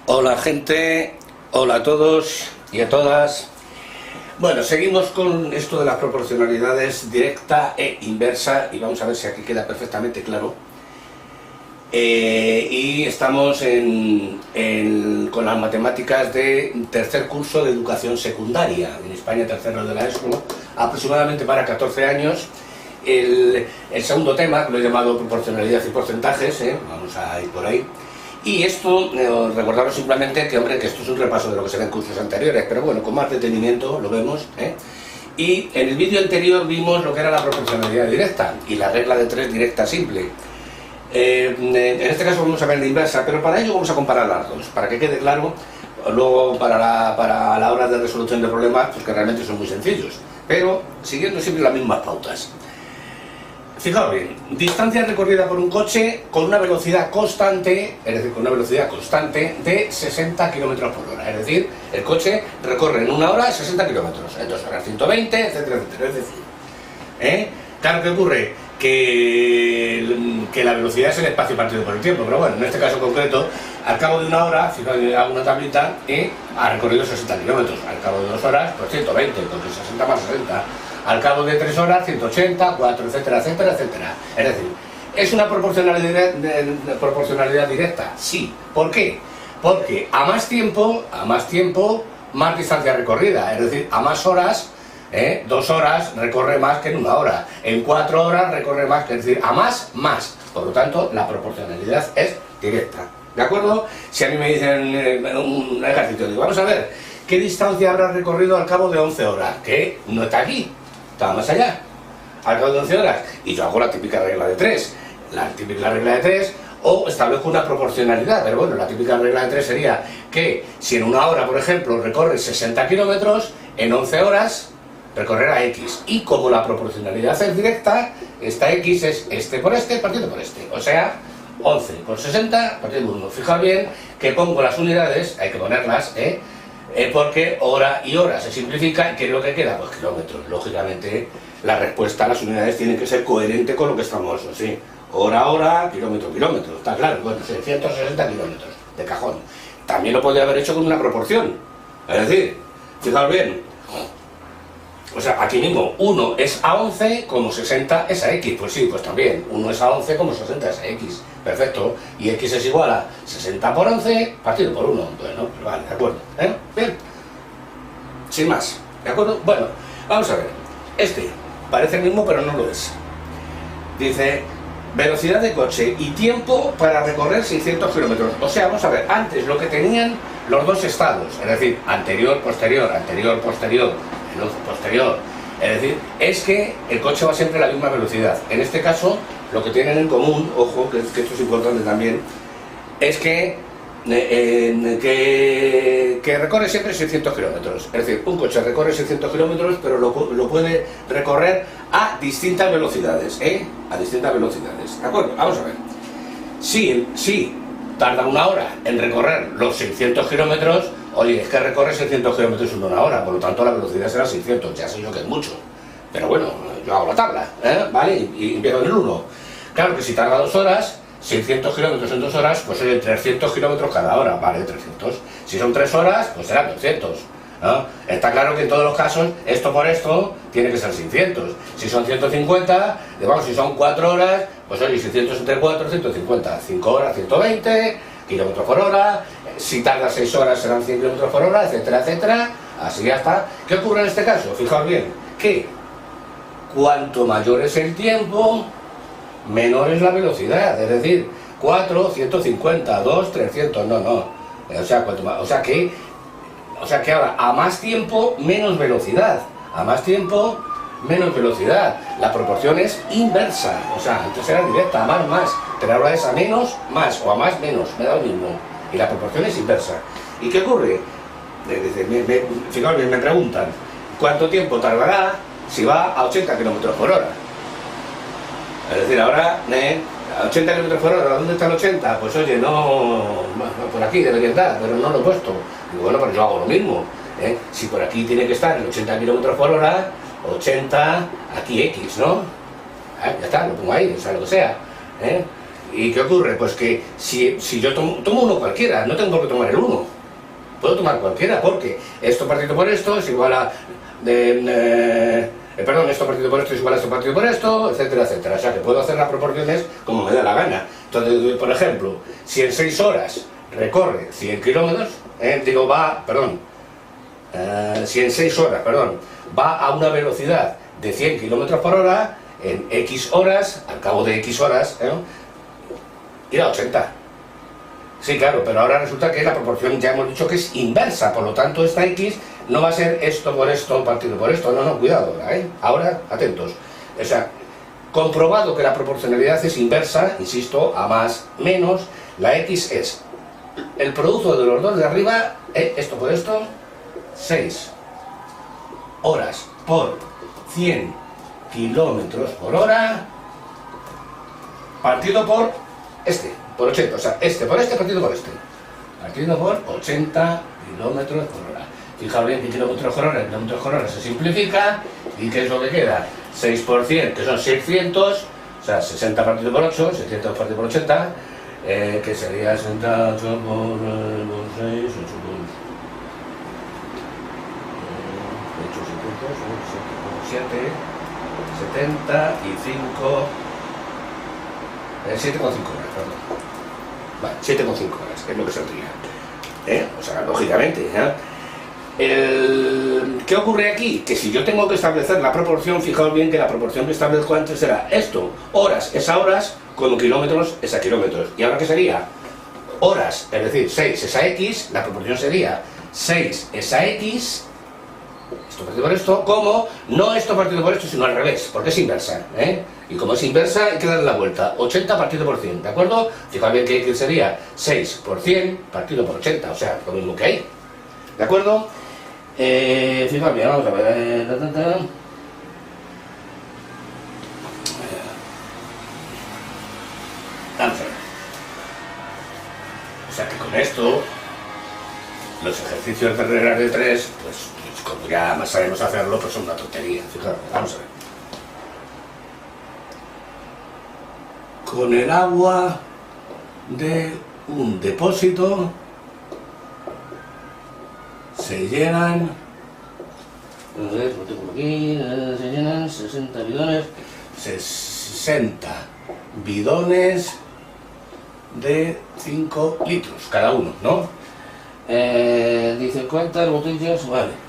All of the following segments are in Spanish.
Hola gente, hola a todos y a todas. Bueno, seguimos con esto de las proporcionalidades directa e inversa y vamos a ver si aquí queda perfectamente claro. Y estamos con las matemáticas de tercer curso de educación secundaria, en España tercero de la ESO, aproximadamente para 14 años. El segundo tema, que lo he llamado proporcionalidad y porcentajes, vamos a ir por ahí. Y esto, recordaros simplemente que, hombre, que esto es un repaso de lo que se ve en cursos anteriores, pero bueno, con más detenimiento lo vemos. Y en el vídeo anterior vimos lo que era la proporcionalidad directa y la regla de 3 directa simple. En este caso vamos a ver la inversa, pero para ello vamos a comparar las dos, para que quede claro, luego para la hora de resolución de problemas, pues que realmente son muy sencillos, pero siguiendo siempre las mismas pautas. Fijaos bien, distancia recorrida por un coche con una velocidad constante, es decir, con una velocidad constante de 60 km por hora, es decir, el coche recorre en una hora 60 km, en 2 horas 120, etcétera, etcétera, es decir, claro que ocurre que la velocidad es el espacio partido por el tiempo, pero bueno, en este caso concreto, al cabo de una hora, fijaos, hago una tablita, ha recorrido 60 km, al cabo de 2 horas, pues 120, porque 60 más 60, al cabo de 3 horas, 180, 4, etcétera, etcétera, etcétera. Es decir, ¿es una proporcionalidad directa? Sí. ¿Por qué? Porque a más tiempo, más distancia recorrida, es decir, a más horas, 2 horas recorre más que en 1 hora, en 4 horas recorre más, es decir, a más. Por lo tanto, la proporcionalidad es directa. ¿De acuerdo? Si a mí me dicen un ejercicio, digo, vamos a ver, ¿qué distancia habrá recorrido al cabo de 11 horas? Que no está aquí, está más allá, al cabo de 11 horas. Y yo hago la típica regla de 3, la regla de 3, o establezco una proporcionalidad, pero bueno, la típica regla de 3 sería que si en 1 hora, por ejemplo, recorre 60 kilómetros, en 11 horas recorrerá X. Y como la proporcionalidad es directa, esta X es este por este, partido por este. O sea, 11 por 60, partido por 1. Fijaos bien que pongo las unidades, hay que ponerlas, porque hora y hora se simplifica, y ¿qué es lo que queda? Pues kilómetros. Lógicamente, la respuesta, las unidades tienen que ser coherentes con lo que estamos, ¿sí? Hora, kilómetro, está claro, bueno, 160 kilómetros, de cajón. También lo podría haber hecho con una proporción, es decir, fijaos bien, o sea, aquí mismo, 1 es a 11 como 60 es a X, pues sí, pues también, 1 es a 11 como 60 es a X, perfecto, y X es igual a 60 por 11 partido por 1, bueno, pues vale, de acuerdo, bien, sin más, ¿de acuerdo? Bueno, vamos a ver, este parece el mismo pero no lo es, dice velocidad de coche y tiempo para recorrer 600 kilómetros, o sea, vamos a ver, antes lo que tenían los dos estados, es decir, anterior, posterior, es decir, es que el coche va siempre a la misma velocidad. En este caso, lo que tienen en común, ojo, que esto es importante también, es que recorre siempre 600 kilómetros. Es decir, un coche recorre 600 kilómetros, pero lo puede recorrer a distintas velocidades, a distintas velocidades. ¿De acuerdo? Vamos a ver. Si tarda 1 hora en recorrer los 600 kilómetros, oye, es que recorre 600 kilómetros en 1 hora, por lo tanto la velocidad será 600, ya sé yo que es mucho, pero bueno, yo hago la tabla, ¿vale? Y empiezo en el 1. Claro que si tarda 2 horas, 600 kilómetros en 2 horas, pues oye, 300 kilómetros cada hora, vale, 300. Si son 3 horas, pues serán 200, ¿no? Está claro que en todos los casos, esto por esto, tiene que ser 600. Si son 150, digamos, si son 4 horas, pues oye, 600 entre 4, 150. 5 horas, 120 kilómetros por hora. Si tarda 6 horas, serán 100 kilómetros por hora, etcétera, etcétera. Así ya está. ¿Qué ocurre en este caso? Fijaos bien, que cuanto mayor es el tiempo, menor es la velocidad. Es decir, 4, 150, 2, 300, no. O sea, cuanto más, o sea que ahora, a más tiempo, menos velocidad. A más tiempo, menos velocidad. La proporción es inversa. O sea, antes era directa, a más. Pero ahora es a menos, más. O a más, menos. Me da lo mismo. Y la proporción es inversa. ¿Y qué ocurre? Fijaos bien, me preguntan, ¿cuánto tiempo tardará si va a 80 km por hora? Es decir, ahora, a 80 km por hora, ¿dónde está el 80? Pues oye, no, por aquí debería estar, pero no lo he puesto. Digo, bueno, pero yo hago lo mismo. Si por aquí tiene que estar en 80 km por hora, 80, aquí X, ¿no? Ya está, lo pongo ahí, o sea, lo que sea. ¿Y qué ocurre? Pues que si yo tomo uno cualquiera, no tengo por qué tomar el uno. Puedo tomar cualquiera, porque esto partido por esto es igual a... perdón, esto partido por esto es igual a esto partido por esto, etcétera, etcétera. O sea, que puedo hacer las proporciones como me da la gana. Entonces, por ejemplo, si en 6 horas recorre 100 kilómetros, si en 6 horas, va a una velocidad de 100 kilómetros por hora, en X horas, al cabo de X horas, irá a 80. Sí, claro, pero ahora resulta que la proporción ya hemos dicho que es inversa, por lo tanto esta X no va a ser esto por esto partido por esto, no, cuidado ahora, ahora, atentos. O sea, comprobado que la proporcionalidad es inversa, insisto, a más, menos, la X es el producto de los dos de arriba, esto por esto, 6 horas por 100 kilómetros por hora, partido por por 80, o sea, por partido por partido por 80 kilómetros por hora. Fijaos bien que kilómetros por hora se simplifica, y ¿qué es lo que queda? 6 por 100, que son 600, o sea, 60 partido por 8, 600 partido por 80, que sería 60 8 por 6, 8 por 7, 75, 7,5 horas, perdón. Vale, 7,5 horas, es lo que saldría. O sea, lógicamente, ¿qué ocurre aquí? Que si yo tengo que establecer la proporción, fijaos bien que la proporción que establezco antes será esto, horas es a horas, como kilómetros es a kilómetros. ¿Y ahora qué sería? Horas, es decir, 6 es a X, la proporción sería 6 es a X, esto partido por esto, como no esto partido por esto, sino al revés, porque es inversa, y como es inversa hay que darle la vuelta, 80 partido por 100, ¿de acuerdo? Fijaos bien que sería 6 por 100 partido por 80, o sea, lo mismo que hay, ¿de acuerdo? Fijaos bien, vamos a ver, vamos a ver, o sea que con esto los ejercicios de reglas de 3, pues como ya más sabemos hacerlo, pues son una tontería. Fijaros, vamos a ver. Con el agua de un depósito se llenan, lo tengo aquí, se llenan 60 bidones, 60 bidones de 5 litros cada uno, ¿no? Dice cuántas botellas, vale.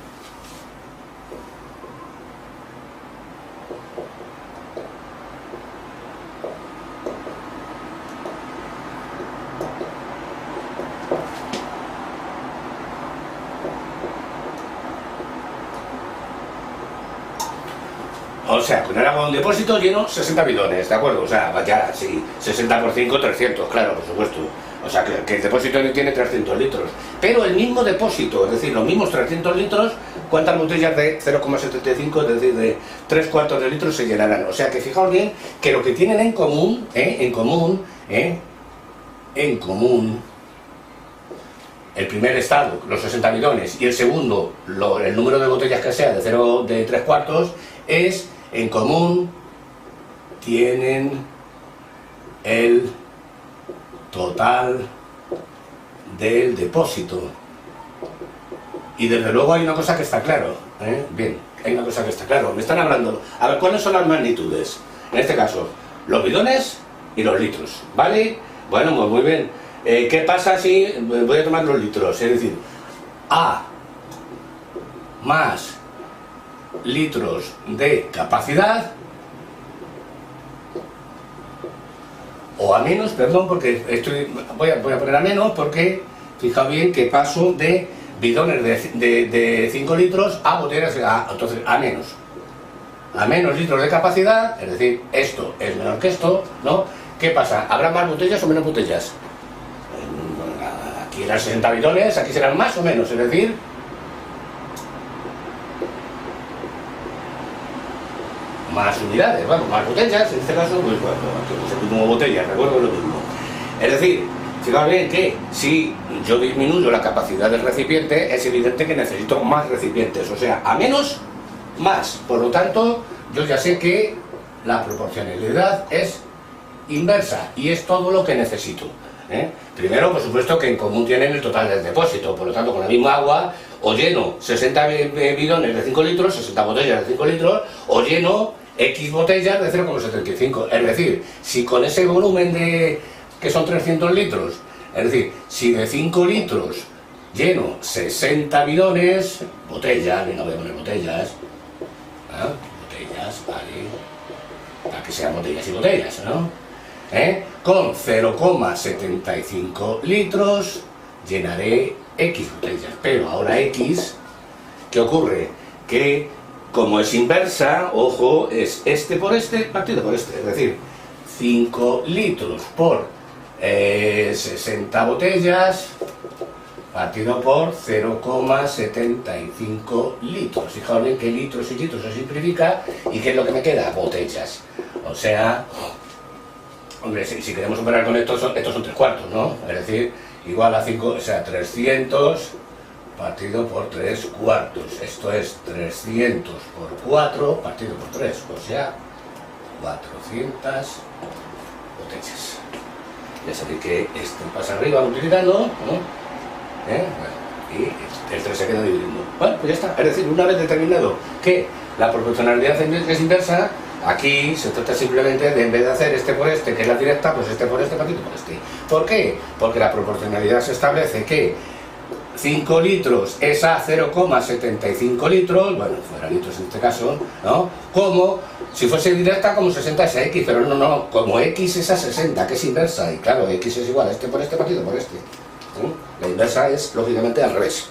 O sea, con el agua de un depósito lleno 60 bidones, ¿de acuerdo? O sea, ya, sí, 60 por 5, 300, claro, por supuesto. O sea, que el depósito tiene 300 litros. Pero el mismo depósito, es decir, los mismos 300 litros, ¿cuántas botellas de 0,75, es decir, de 3/4 de litro se llenarán? O sea, que fijaos bien que lo que tienen en común, el primer estado, los 60 bidones, y el segundo, el número de botellas que sea, de 3/4, es, en común, tienen el total del depósito. Y desde luego hay una cosa que está claro, bien, hay una cosa que está claro, me están hablando, a ver, ¿cuáles son las magnitudes? En este caso, los bidones y los litros, ¿vale? Bueno, pues muy bien. ¿Qué pasa si voy a tomar los litros? Es decir, A más litros de capacidad, o a menos, perdón, porque voy a poner a menos, porque fijaos bien que paso de bidones de 5 litros a botellas, entonces a menos litros de capacidad, es decir, esto es menor que esto, ¿no? ¿Qué pasa? ¿Habrá más botellas o menos botellas? Aquí eran 60 bidones, aquí serán más o menos, es decir, más unidades, bueno, más botellas, en este caso, pues bueno, aquí como botellas, recuerdo lo mismo. Es decir, fijaos bien que si yo disminuyo la capacidad del recipiente, es evidente que necesito más recipientes, o sea, a menos, más. Por lo tanto, yo ya sé que la proporcionalidad es inversa, y es todo lo que necesito. Primero, por supuesto, que en común tienen el total del depósito, por lo tanto, con la misma agua, o lleno 60 bidones de 5 litros, 60 botellas de 5 litros, o lleno X botellas de 0,75. Es decir, si con ese volumen que son 300 litros, es decir, si de 5 litros lleno 60 bidones, botellas, no voy a poner botellas, botellas, vale, para que sean botellas y botellas, ¿no? Con 0,75 litros llenaré X botellas, pero ahora X, ¿qué ocurre? Que como es inversa, ojo, es este por este partido por este, es decir, 5 litros por 60 botellas partido por 0,75 litros. Fijaos bien qué litros y litros se simplifica y qué es lo que me queda, botellas. O sea, hombre, si queremos operar con estos son 3/4, ¿no? Es decir, igual a 5, o sea, 300 partido por 3/4. Esto es 300 por 4 partido por 3, o sea, 400 botellas. Ya sabéis que esto pasa arriba multiplicando, ¿no? Bueno, y el 3 se queda dividiendo. Bueno, pues ya está. Es decir, una vez determinado que la proporcionalidad es inversa, aquí se trata simplemente de, en vez de hacer este por este, que es la directa, pues este por este, partido por este. ¿Por qué? Porque la proporcionalidad se establece que 5 litros es a 0,75 litros, bueno, fuera litros en este caso, ¿no? Como si fuese directa, como 60 es a X, pero no, como X es a 60, que es inversa, y claro, X es igual a este por este, partido por este. La inversa es, lógicamente, al revés.